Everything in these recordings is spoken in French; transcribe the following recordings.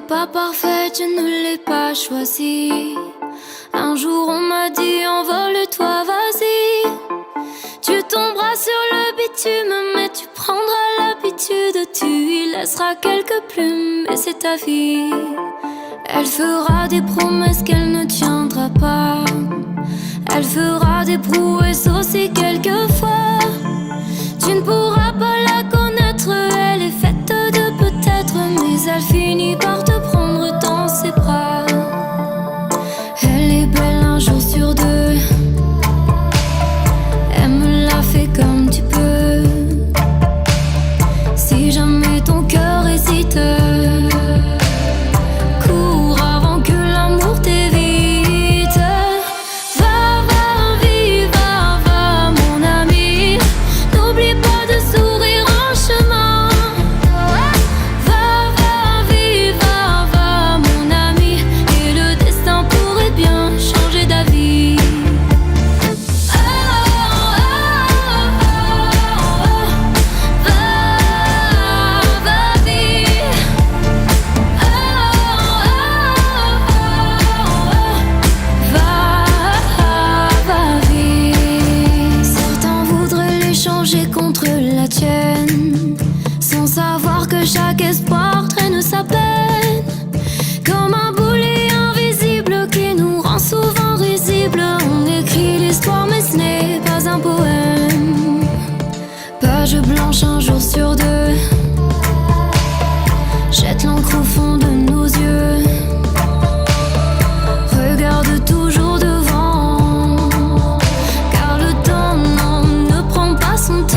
Pas parfaite, je ne l'ai pas choisie. Un jour on m'a dit envole-toi, vas-y. Tu tomberas sur le bitume, mais tu prendras l'habitude. Tu y laisseras quelques plumes, et c'est ta vie. Elle fera des promesses qu'elle ne tiendra pas. Elle fera des prouesses aussi quelquefois. Tu ne pourras pas la connaître, elle est faite de peut-être, mais elle finit par te prendre dans ses bras. Elle est belle un jour sur deux. Elle me l'a fait comme tu peux. Si jamais ton cœur hésite, cours avant que l'amour t'évite. Va, va, vive, va, mon ami. N'oublie pas de sourire en chemin. Va, va, vive, va, mon ami. Et le destin pourrait bien changer d'avis. Contre la tienne, sans savoir que chaque espoir traîne sa peine, comme un boulet invisible qui nous rend souvent risibles. On écrit l'histoire mais ce n'est pas un poème. Page blanche un jour sur deux. Jette l'encre au fond de nos yeux. Regarde toujours devant, car le temps ne prend pas son temps.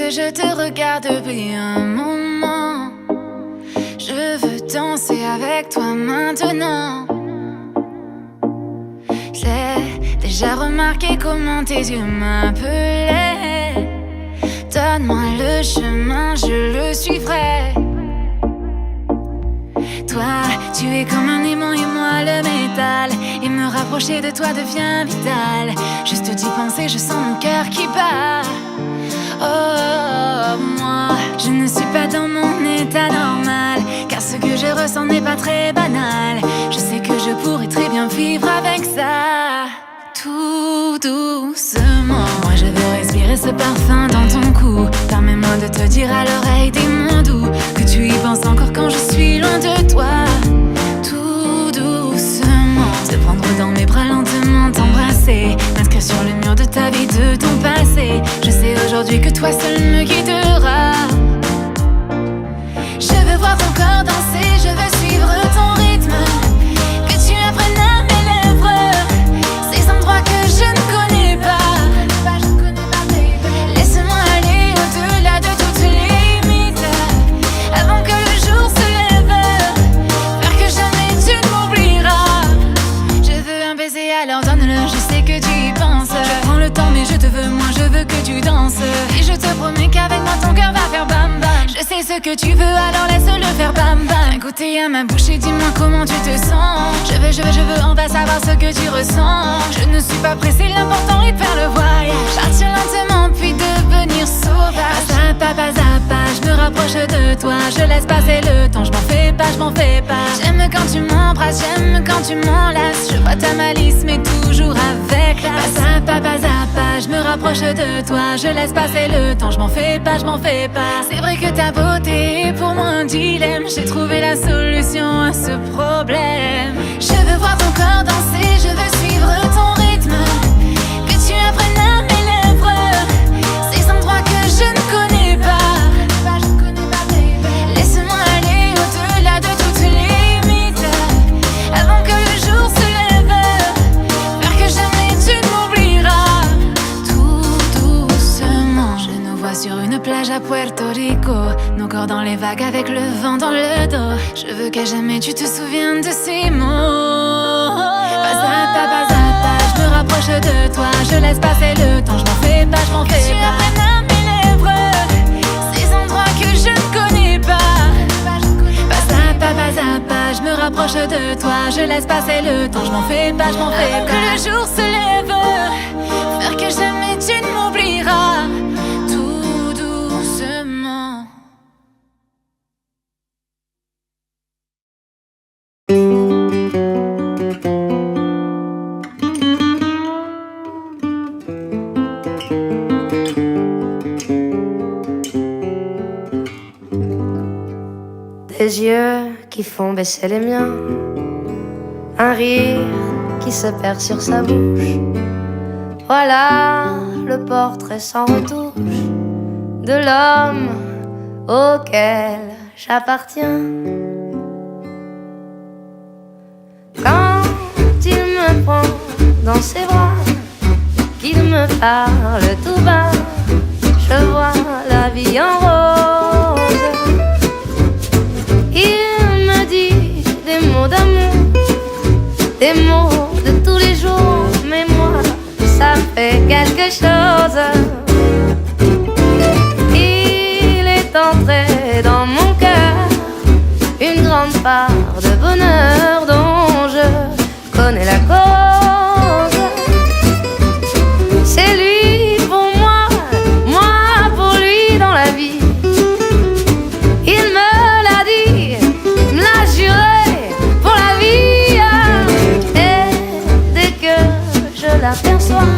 que je te regarde depuis un moment. Je veux danser avec toi maintenant. J'ai déjà remarqué comment tes yeux m'appelaient. Donne-moi le chemin, je le suivrai. Toi, tu es comme un aimant et moi le métal. Et me rapprocher de toi devient vital. Juste d'y penser, je sens mon cœur qui bat. Oh, moi, je ne suis pas dans mon état normal, car ce que je ressens n'est pas très banal. Je sais que je pourrais très bien vivre avec ça. Tout doucement, moi je veux respirer ce parfum dans ton cou. Permets-moi de te dire à l'oreille des mots doux, que tu y penses encore quand je suis loin de toi. Tout doucement, te prendre dans mes bras lentement, t'embrasser, m'inscrire sur le mur de ta vie, de ton passé. Je sais aujourd'hui que toi seul me guidera. Je veux voir ton corps danser, je veux suivre ton rythme, que tu apprennes à mes lèvres ces endroits que je ne connais pas. Laisse-moi aller au-delà de toutes les limites, avant que le jour se lève, faire que jamais tu ne m'oublieras. Je veux un baiser, alors donne-le, je sais que tu y penses. Je prends le temps mais je te veux, moi je veux que tu danses. Et je te promets qu'avec moi ton cœur va faire bam bam. Je sais ce que tu veux, alors laisse-le faire bam bam. D'un côté à ma bouche et dis-moi comment tu te sens. Je veux, on va savoir ce que tu ressens. Je ne suis pas pressée, l'important est de faire le voyage. Partir lentement puis devenir sauvage. Pas à pas, je me rapproche de toi. Je laisse passer le temps, je m'en fais pas, je m'en fais pas. J'aime quand tu m'embrasses, j'aime quand tu m'enlaces. Je vois ta malice mais toujours avec classe. Pas à pas, je me rapproche de toi. Je laisse passer le temps, je m'en fais pas, je m'en fais pas. C'est vrai que ta beauté est pour moi un dilemme. J'ai trouvé la solution à ce problème. Je veux voir ton corps danser, je veux suivre ton rythme, que tu apprennes à mes lèvres ces endroits que je ne connais pas. Laisse-moi aller au-delà de toutes les limites, avant que le jour se lève, faire que jamais tu ne m'oublieras. Tout doucement, je nous vois sur une plage à Puerto Rico, nos corps dans les vagues avec le vent dans le dos. Je veux qu'à jamais tu te souviennes de ces mots. Pas à pas, je me rapproche de toi. Je laisse passer le temps, je m'en fais pas, je m'en fais pas. Que tu apprennes à mes lèvres ces endroits que je ne connais pas. Pas à pas, je me rapproche de toi. Je laisse passer le temps, je m'en fais pas, je m'en fais pas. Que le jour se lève, faire que jamais tu ne m'oublieras. Tout doucement. Des yeux qui font baisser les miens, un rire qui se perd sur sa bouche. Voilà le portrait sans retouche de l'homme auquel j'appartiens. Quand il me prend dans ses bras, qu'il me parle tout bas, je vois la vie en rose. Il me dit des mots d'amour, des mots de tous les jours, mais moi, ça me fait quelque chose. Il est entré dans mon cœur une grande part de bonheur dont je connais la cause. C'est lui pour moi, moi pour lui dans la vie. Il me l'a dit, me l'a juré pour la vie. Et dès que je l'aperçois,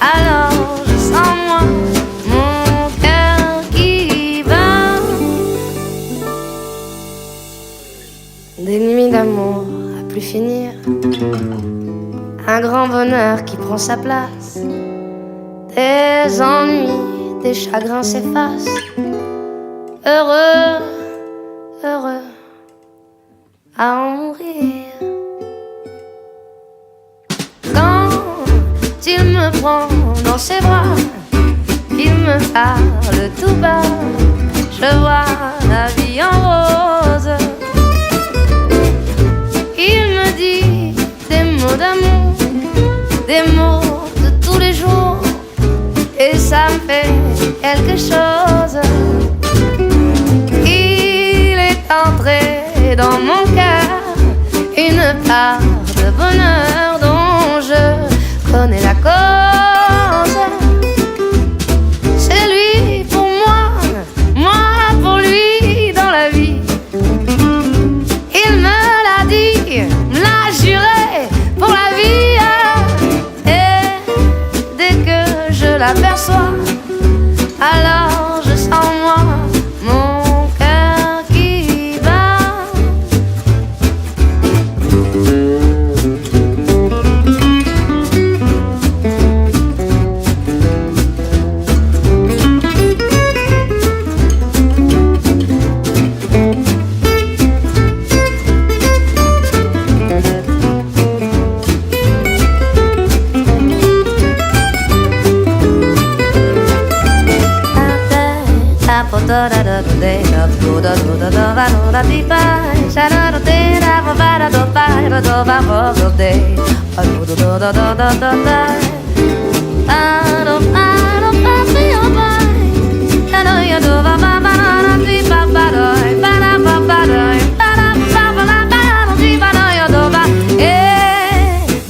alors je sens moi mon cœur qui bat. Des nuits d'amour à plus finir, un grand bonheur qui prend sa place. Des ennuis, des chagrins s'effacent. Heureux, heureux à en mourir. Quand il me prend dans ses bras, il me parle tout bas, je vois la vie en rose. Il me dit des mots d'amour, des mots de tous les jours, et ça me fait quelque chose. Il est entré dans mon cœur une part de bonheur dont je connais la cause. C'est lui pour moi, moi pour lui dans la vie. Il me l'a dit, me l'a juré pour la vie. Et dès que je l'aperçois, alors je sens moi mon cœur qui bat. Et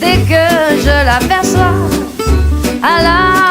dès que je l'aperçois, alors